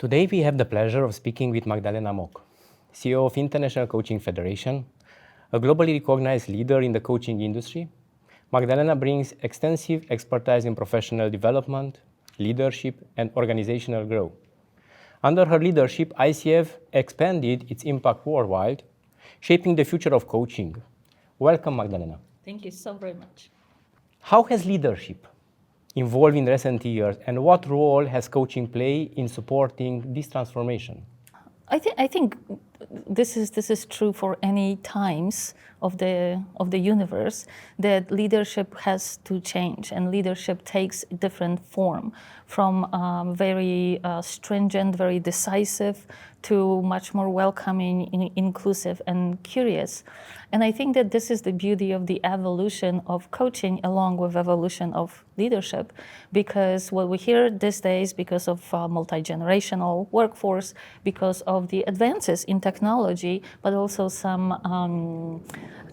Today we have the pleasure of speaking with Magdalena Mook, CEO of International Coaching Federation, a globally recognized leader in the coaching industry. Magdalena brings extensive expertise in professional development, leadership, and organizational growth. Under her leadership, ICF expanded its impact worldwide, shaping the future of coaching. Welcome, Magdalena. Thank you so very much. How has leadership evolved in recent years, and what role has coaching played in supporting this transformation? I think this is true for any times of the universe, that leadership has to change, and leadership takes a different form, from very stringent, very decisive, to much more welcoming, inclusive, and curious. And I think that this is the beauty of the evolution of coaching along with evolution of leadership, because what we hear these days, because of multi-generational workforce, because of the advances in technology, but also some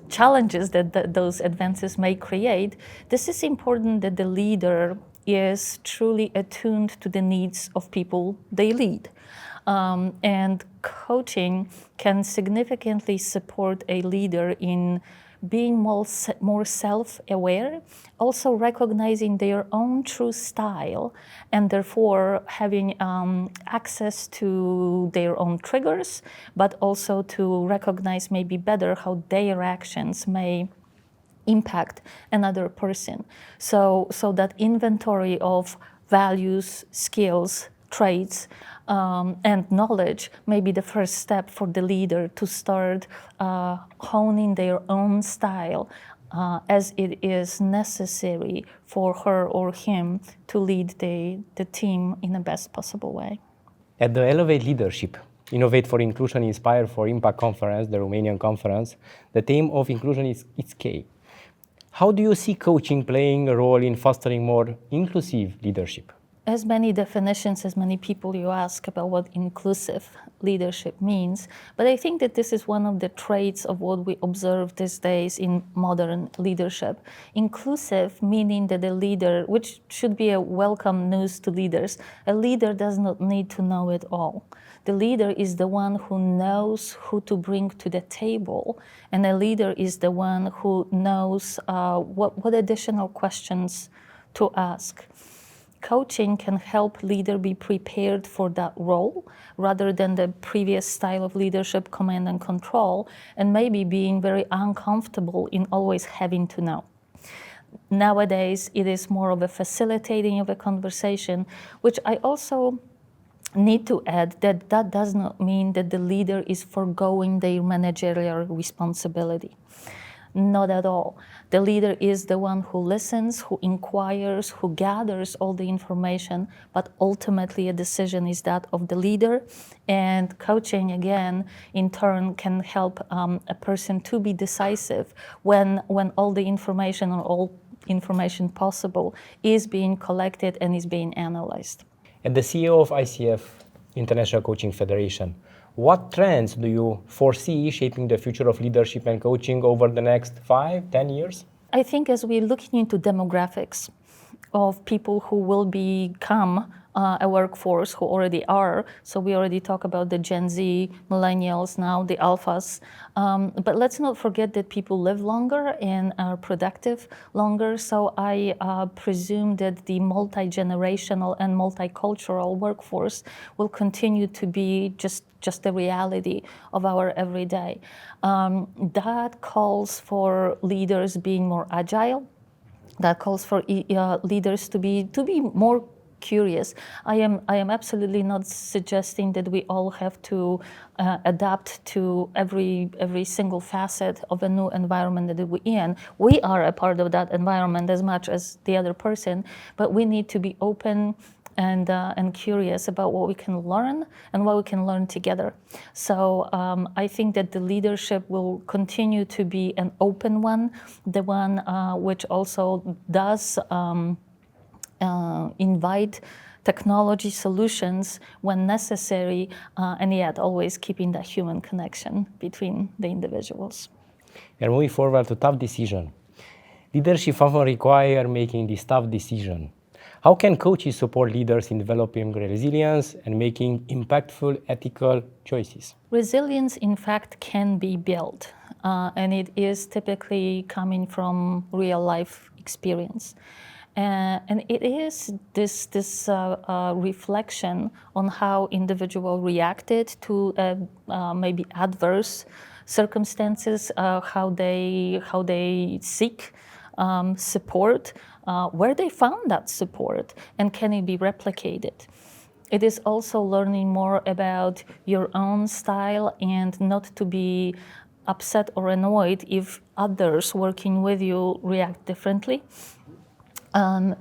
challenges that those advances may create, this is important that the leader is truly attuned to the needs of people they lead. And coaching can significantly support a leader in being more self-aware, also recognizing their own true style, and therefore having access to their own triggers, but also to recognize maybe better how their actions may impact another person. So that inventory of values, skills, traits, and knowledge may be the first step for the leader to start honing their own style, as it is necessary for her or him to lead the team in the best possible way. At the Elevate Leadership, Innovate for Inclusion, Inspire for Impact conference, the Romanian conference, the theme of inclusion is key. How do you see coaching playing a role in fostering more inclusive leadership? As many definitions, as many people you ask about what inclusive leadership means, but I think that this is one of the traits of what we observe these days in modern leadership. Inclusive meaning that the leader, which should be a welcome news to leaders, a leader does not need to know it all. The leader is the one who knows who to bring to the table, and a leader is the one who knows what additional questions to ask. Coaching can help leader be prepared for that role rather than the previous style of leadership, command and control, and maybe being very uncomfortable in always having to know. Nowadays, it is more of a facilitating of a conversation, which I also need to add that does not mean that the leader is foregoing their managerial responsibility. Not at all. The leader is the one who listens, who inquires, who gathers all the information, but ultimately a decision is that of the leader. And coaching, again, in turn, can help a person to be decisive when all the information or all information possible is being collected and is being analyzed. As the CEO of ICF, International Coaching Federation, what trends do you foresee shaping the future of leadership and coaching over the next 5-10 years? I think as we're looking into demographics of people who will become a workforce, who already are, so we already talk about the Gen Z, millennials now, the alphas, but let's not forget that people live longer and are productive longer, so I presume that the multi-generational and multicultural workforce will continue to be just the reality of our everyday. That calls for leaders being more agile. That calls for leaders to be more curious. I am absolutely not suggesting that we all have to adapt to every single facet of a new environment that we're in. We are a part of that environment as much as the other person, but we need to be open and curious about what we can learn and what we can learn together. So I think that the leadership will continue to be an open one, the one which also does invite technology solutions when necessary, and yet always keeping that human connection between the individuals. And moving forward to tough decision. Leadership often requires making this tough decision. How can coaches support leaders in developing resilience and making impactful ethical choices? Resilience, in fact, can be built, and it is typically coming from real life experience. And it is this reflection on how individual reacted to maybe adverse circumstances, how they seek support, where they found that support, and can it be replicated. It is also learning more about your own style and not to be upset or annoyed if others working with you react differently. And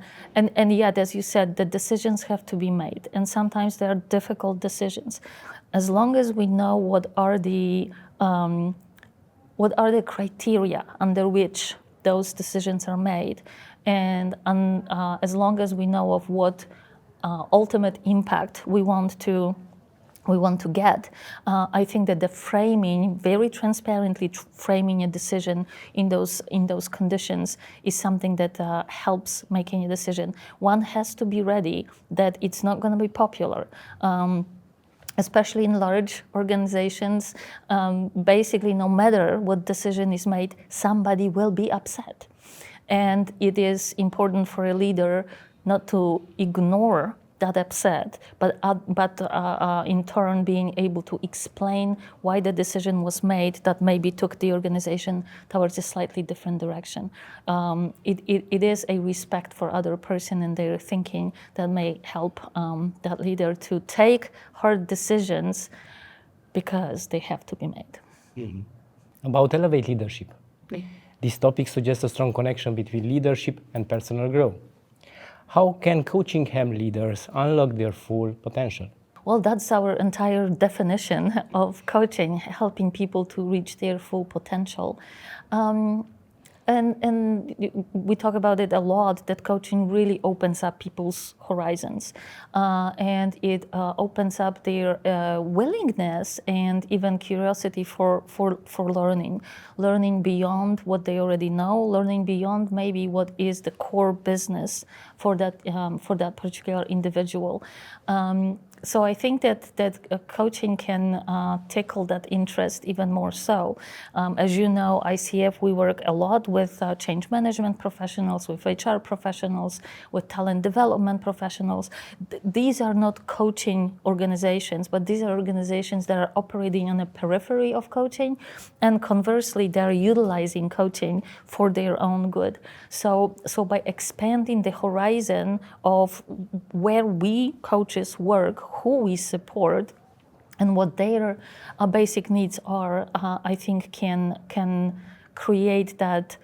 yet, as you said, the decisions have to be made, and sometimes they are difficult decisions. As long as we know what are the criteria under which those decisions are made, and as long as we know of what ultimate impact we want to get, I think that the framing, very transparently framing a decision in those conditions is something that helps making a decision. One has to be ready that it's not going to be popular. Especially in large organizations, basically no matter what decision is made, somebody will be upset. And it is important for a leader not to ignore that upset, but in turn being able to explain why the decision was made that maybe took the organization towards a slightly different direction. It is a respect for other person and their thinking that may help that leader to take hard decisions because they have to be made. Mm-hmm. About elevate leadership. This topic suggests a strong connection between leadership and personal growth. How can coaching help leaders unlock their full potential? Well, that's our entire definition of coaching, helping people to reach their full potential. And we talk about it a lot, that coaching really opens up people's horizons. And it opens up their willingness and even curiosity for learning beyond what they already know, learning beyond maybe what is the core business for that particular individual. So I think that coaching can tickle that interest even more so. As you know, ICF, we work a lot with change management professionals, with HR professionals, with talent development professionals. These are not coaching organizations, but these are organizations that are operating on the periphery of coaching, and conversely, they're utilizing coaching for their own good. So by expanding the horizon of where we coaches work, who we support, and what their basic needs are, I think can create that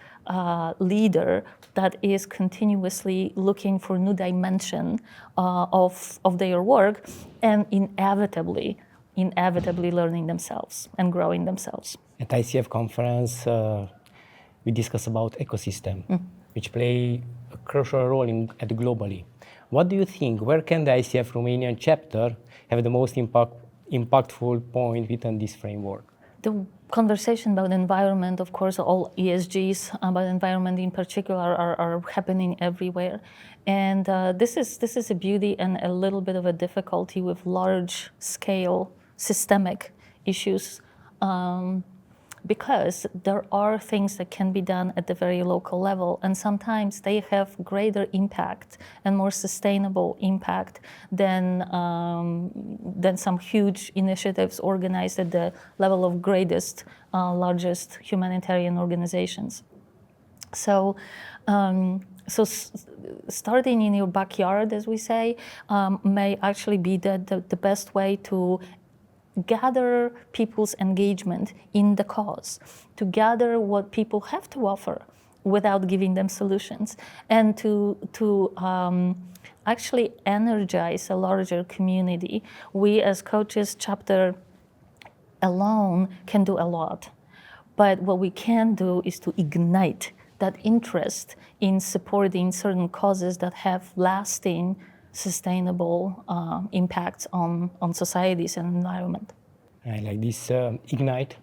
leader that is continuously looking for new dimension of their work, and inevitably learning themselves and growing themselves. At ICF conference, we discuss about ecosystem, which play a crucial role at globally. What do you think? Where can the ICF Romanian chapter have the most impactful point within this framework? The conversation about environment, of course, all ESGs about environment in particular are happening everywhere, and this is a beauty and a little bit of a difficulty with large-scale systemic issues. Because there are things that can be done at the very local level, and sometimes they have greater impact and more sustainable impact than some huge initiatives organized at the level of largest humanitarian organizations. So starting in your backyard, as we say, may actually be the best way to gather people's engagement in the cause, to gather what people have to offer without giving them solutions, and to actually energize a larger community. We as coaches chapter alone can do a lot, but what we can do is to ignite that interest in supporting certain causes that have lasting sustainable impacts on societies and environment. I like this ignite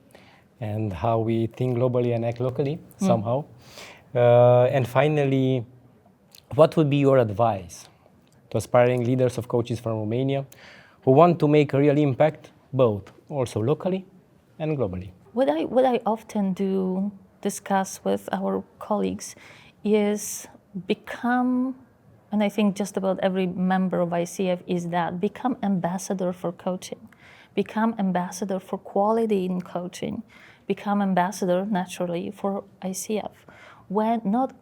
and how we think globally and act locally somehow. And finally, what would be your advice to aspiring leaders of coaches from Romania who want to make a real impact, both also locally and globally. What I often do discuss with our colleagues is become, and I think just about every member of ICF is that, become ambassador for coaching, become ambassador for quality in coaching, become ambassador naturally for ICF. When not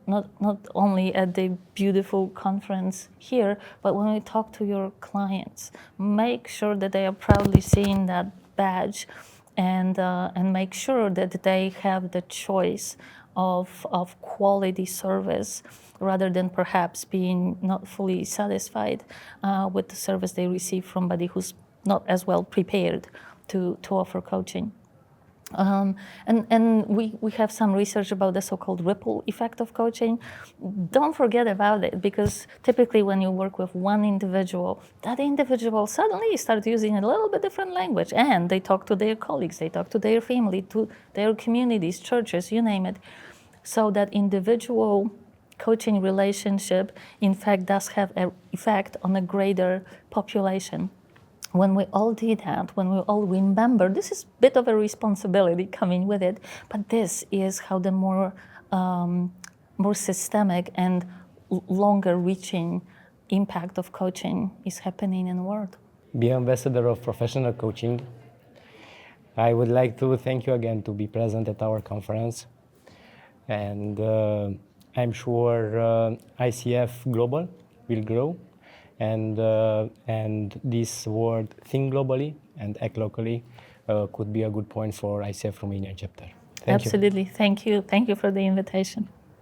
only at the beautiful conference here, but when we talk to your clients, make sure that they are proudly seeing that badge, and make sure that they have the choice of quality service rather than perhaps being not fully satisfied with the service they receive from somebody who's not as well prepared to offer coaching. And we have some research about the so-called ripple effect of coaching. Don't forget about it, because typically when you work with one individual, that individual suddenly starts using a little bit different language, and they talk to their colleagues, they talk to their family, to their communities, churches, you name it. So that individual coaching relationship, in fact, does have an effect on a greater population. When we all do that, when we all remember, this is a bit of a responsibility coming with it, but this is how the more systemic and longer-reaching impact of coaching is happening in the world. Be ambassador of professional coaching. I would like to thank you again to be present at our conference, and I'm sure ICF Global will grow. And this word, think globally and act locally, could be a good point for ICF Romania chapter. Thank you. Absolutely. Thank you. Thank you for the invitation.